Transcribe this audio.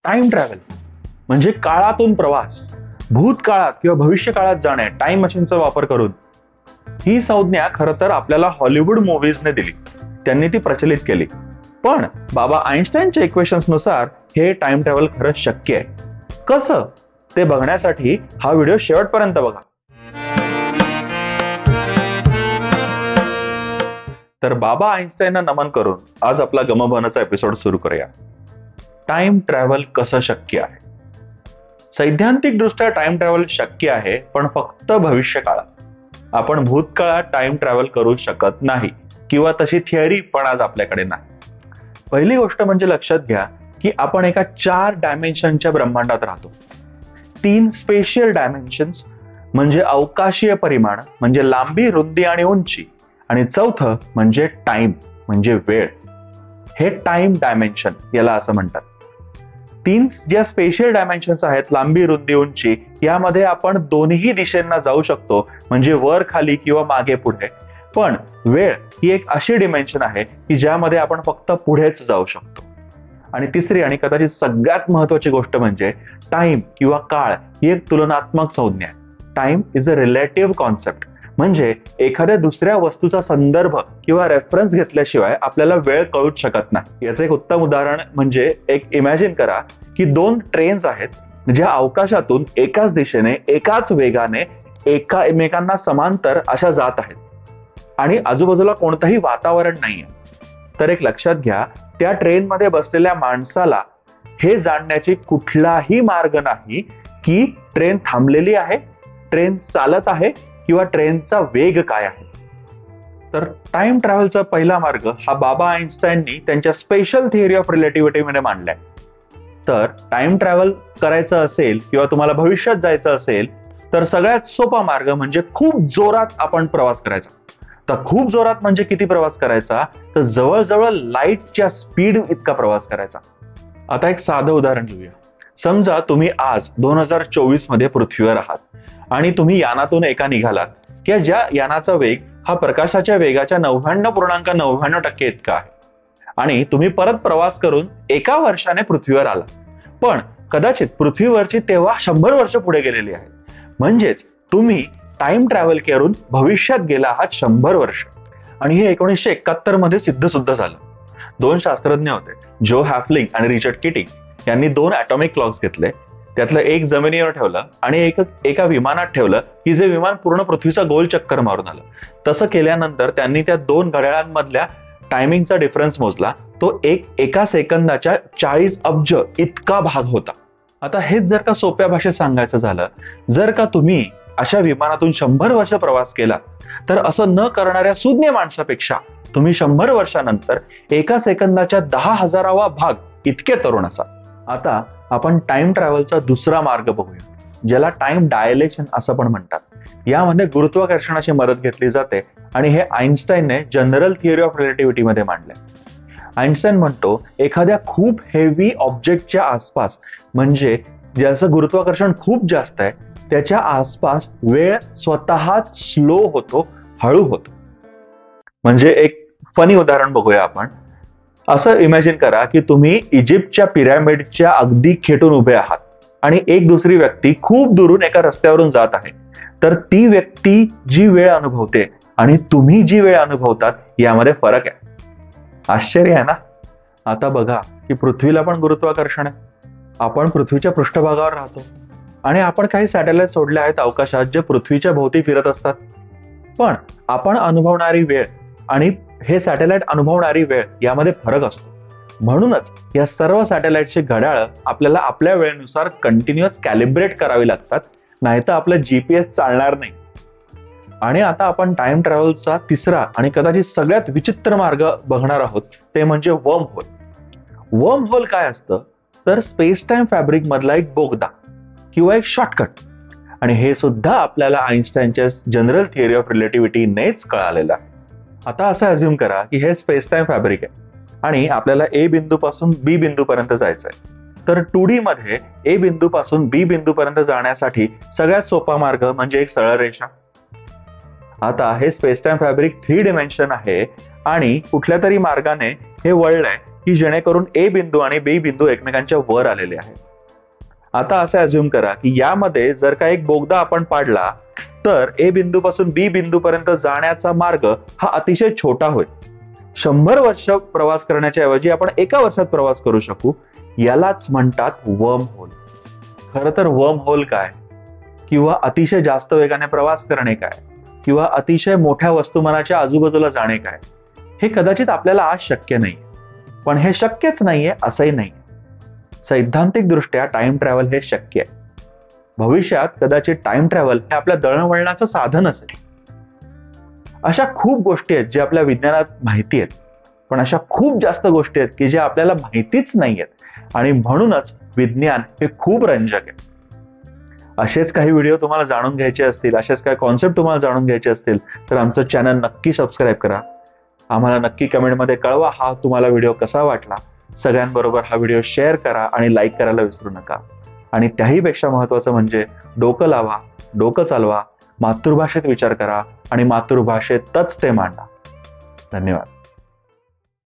Time travel म्हणजे काळातून प्रवास, भूतकाळात किंवा भविष्य काळात जाणे टाइम मशीनचा वापर करून. ही संज्ञा खरं तर आपल्याला हॉलिवूड मूव्हीजने दिली, त्यांनी ती प्रचलित केली. पण बाबा आईन्स्टाईनच्या इक्वेशन्स नुसार हे टाइम ट्रॅव्हल खरंच शक्य आहे. कसं ते बघण्यासाठी हा व्हिडिओ शेवटपर्यंत बघा. तर बाबा आईन्स्टाईनना नमन करून आज आपला गमभनाचा एपिसोड सुरू करूया. टाइम ट्रॅव्हल कसं शक्य आहे? सैद्धांतिक दृष्ट्या टाइम ट्रॅव्हल शक्य आहे, पण फक्त भविष्य काळात. आपण भूतकाळात टाइम ट्रॅव्हल करू शकत नाही, किंवा तशी थिअरी पण आज आपल्याकडे नाही. पहिली गोष्ट म्हणजे लक्षात घ्या की आपण एका 4 डायमेन्शनच्या ब्रह्मांडात राहतो. 3 स्पेशियल डायमेन्शन्स म्हणजे अवकाशीय परिमाण, म्हणजे लांबी, रुंदी आणि उंची, आणि चौथं म्हणजे टाइम म्हणजे वेळ. हे टाइम डायमेन्शन याला असं म्हणतात. 3 ज्या स्पेशियल डायमेन्शन्स आहेत, लांबी, रुंदी, उंची, यामध्ये आपण दोन्ही दिशेंना जाऊ शकतो, म्हणजे वर, खाली किंवा मागे, पुढे. पण वेळ ही एक अशी डिमेन्शन आहे की ज्यामध्ये आपण फक्त पुढेच जाऊ शकतो. आणि तिसरी आणि कदाचित सगळ्यात महत्वाची गोष्ट म्हणजे टाइम किंवा काळ ही एक तुलनात्मक संज्ञा आहे. Time is a relative concept, म्हणजे एखाद्या दुसऱ्या वस्तूचा संदर्भ किंवा रेफरन्स घेतल्याशिवाय आपल्याला वेळ कळूच शकत नाही. याचं एक उत्तम उदाहरण म्हणजे एक इमॅजिन करा की 2 ट्रेन्स आहेत ज्या अवकाशातून एकाच दिशेने एकाच वेगाने एकमेकांना समांतर अशा जात आहेत, आणि आजूबाजूला कोणतंही वातावरण नाहीये. तर एक लक्षात घ्या, त्या ट्रेनमध्ये बसलेल्या माणसाला हे जाणण्याची कुठलाही मार्ग नाही की ट्रेन थांबलेली आहे, ट्रेन चालत आहे किंवा ट्रेनचा वेग काय आहे. तर टाइम ट्रॅव्हलचा पहिला मार्ग हा बाबा आईन्स्टाईननी त्यांच्या स्पेशल थिअरी ऑफ रिलेटिव्हिटी मध्ये मांडलाय. तर टाइम ट्रॅव्हल करायचं असेल किंवा तुम्हाला भविष्यात जायचं असेल तर सगळ्यात सोपा मार्ग म्हणजे खूप जोरात आपण प्रवास करायचा. तर खूप जोरात म्हणजे किती प्रवास करायचा? तर जवळजवळ लाईटच्या स्पीड इतका प्रवास करायचा. आता एक साधं उदाहरण घेऊया. समजा तुम्ही आज 2024 मध्ये पृथ्वीवर आहात आणि तुम्ही यानातून एका निघालात की ज्या यानाचा वेग हा प्रकाशाच्या वेगाच्या 99.99% इतका आहे, आणि तुम्ही परत प्रवास करून एका वर्षाने पृथ्वीवर आला. पण कदाचित पृथ्वीवरची तेव्हा 100 वर्ष पुढे गेलेली आहे. म्हणजेच तुम्ही टाइम ट्रॅव्हल करून भविष्यात गेला आहात 100 वर्ष. आणि हे 1971 मध्ये सिद्ध सुद्धा झालं. 2 शास्त्रज्ञ होते, जो हॅफलिंग आणि रिचर्ड किटिंग यांनी 2 ॲटॉमिक क्लॉक्स घेतले. त्यातलं एक जमिनीवर ठेवलं आणि एका विमानात ठेवलं की जे विमान पूर्ण पृथ्वीचा गोल चक्कर मारून आलं. तसं केल्यानंतर त्यांनी त्या 2 घड्याळांमधल्या टायमिंगचा डिफरन्स मोजला. तो एका सेकंदाच्या 40 अब्ज इतका भाग होता. आता हेच जर का सोप्या भाषेत सांगायचं झालं, जर का तुम्ही अशा विमानातून 100 वर्ष प्रवास केला तर असं न करणाऱ्या शून्य माणसापेक्षा तुम्ही 100 वर्षानंतर एका सेकंदाच्या 10,000वा भाग इतके तरुण असाल. आता आपण टाइम ट्रॅव्हलचा दुसरा मार्ग बघूया, ज्याला टाइम डायलेशन असं पण म्हणतात. यामध्ये गुरुत्वाकर्षणाची मदत घेतली जाते, आणि हे आईन्स्टाईनने जनरल थिअरी ऑफ रिलेटिव्हिटी मध्ये मांडले. आईन्स्टाईन म्हणतो, एखाद्या खूप हेवी ऑब्जेक्टच्या आसपास, म्हणजे ज्याचं गुरुत्वाकर्षण खूप जास्त आहे, त्याच्या आसपास वेळ स्वतःच स्लो होतो, हळू होतो. म्हणजे एक फनी उदाहरण बघूया आपण. असं इमॅजिन करा की तुम्ही इजिप्तच्या पिरॅमिडच्या अगदी खेटून उभे आहात आणि एक दुसरी व्यक्ती खूप दुरून एका रस्त्यावरून जात आहे. तर ती व्यक्ती जी वेळ अनुभवते आणि तुम्ही जी वेळ अनुभवतात यामध्ये फरक आहे. आश्चर्य आहे ना? आता बघा की पृथ्वीला पण गुरुत्वाकर्षण आहे. आपण पृथ्वीच्या पृष्ठभागावर राहतो आणि आपण काही सॅटेलाइट सोडले आहेत अवकाशात जे पृथ्वीच्या भोवती फिरत असतात. पण आपण अनुभवणारी वेळ आणि हे सॅटेलाइट अनुभवणारी वेळ यामध्ये फरक असतो. म्हणूनच या सर्व सॅटेलाइटची घड्याळं आपल्याला आपल्या वेळेनुसार कंटिन्युअस कॅलिब्रेट करावी लागतात, नाहीतर आपलं GPS चालणार नाही. आणि आता आपण टाइम ट्रॅव्हलचा तिसरा आणि कदाचित सगळ्यात विचित्र मार्ग बघणार आहोत, ते म्हणजे वर्म होल. वर्म होल काय असतं? तर स्पेस टाइम फॅब्रिक मधला एक बोगदा किंवा एक शॉर्टकट. आणि हे सुद्धा आपल्याला आईन्स्टाईनच्या जनरल थिअरी ऑफ रिलेटिव्हिटी नेच कळालेलं आहे. आता असं अज्युम करा की हे स्पेस टाइम फॅब्रिक आहे आणि आपल्याला A बिंदूपासून B बिंदूपर्यंत जायचं आहे. तर 2D मध्ये A बिंदूपासून B बिंदूपर्यंत जाण्यासाठी सगळ्यात सोपा मार्ग म्हणजे एक सरळ रेषा. आता हे स्पेस टाइम फॅब्रिक 3 डिमेन्शन आहे आणि कुठल्या तरी मार्गाने हे वळलंय की जेणेकरून ए बिंदू आणि बी बिंदू एकमेकांच्या वर आलेले आहेत. आता असं अज्युम करा की यामध्ये जर का एक बोगदा आपण पाडला तर ए बिंदूपासून बी बिंदूपर्यंत जाण्याचा मार्ग हा अतिशय छोटा होईल. 100 वर्ष प्रवास करण्याच्या ऐवजी आपण एका वर्षात प्रवास करू शकू. यालाच म्हणतात वर्म होल. खरं तर वर्म होल काय, किंवा अतिशय जास्त वेगाने प्रवास करणे काय, किंवा अतिशय मोठ्या वस्तुमानाच्या आजूबाजूला जाणे काय, हे कदाचित आपल्याला आज शक्य नाही. पण हे शक्यच नाहीये असंही नाही. सैद्धांतिक दृष्ट्या टाइम ट्रॅव्हल हे शक्य आहे. भविष्यात कदाचित टाइम ट्रॅव्हल हे आपल्या दळणवळणाचं साधन असेल. अशा खूप गोष्टी आहेत ज्या आपल्या विज्ञानात माहिती आहेत, पण अशा खूप जास्त गोष्टी आहेत की ज्या आपल्याला माहितीच नाही आहेत, आणि म्हणूनच विज्ञान हे खूप रंजक आहे. असेच काही व्हिडिओ तुम्हाला जाणून घ्यायचे असतील, असेच काही कॉन्सेप्ट तुम्हाला जाणून घ्यायचे असतील तर आमचं चॅनल नक्की सबस्क्राईब करा. आम्हाला नक्की कमेंटमध्ये कळवा हा तुम्हाला व्हिडिओ कसा वाटला. सगळ्यांबरोबर हा व्हिडिओ शेअर करा आणि लाईक करायला विसरू नका. आणि त्याहीपेक्षा महत्त्वाचं म्हणजे डोकं लावा, डोकं चालवा, मातृभाषेत विचार करा आणि मातृभाषेतच ते मांडा. धन्यवाद.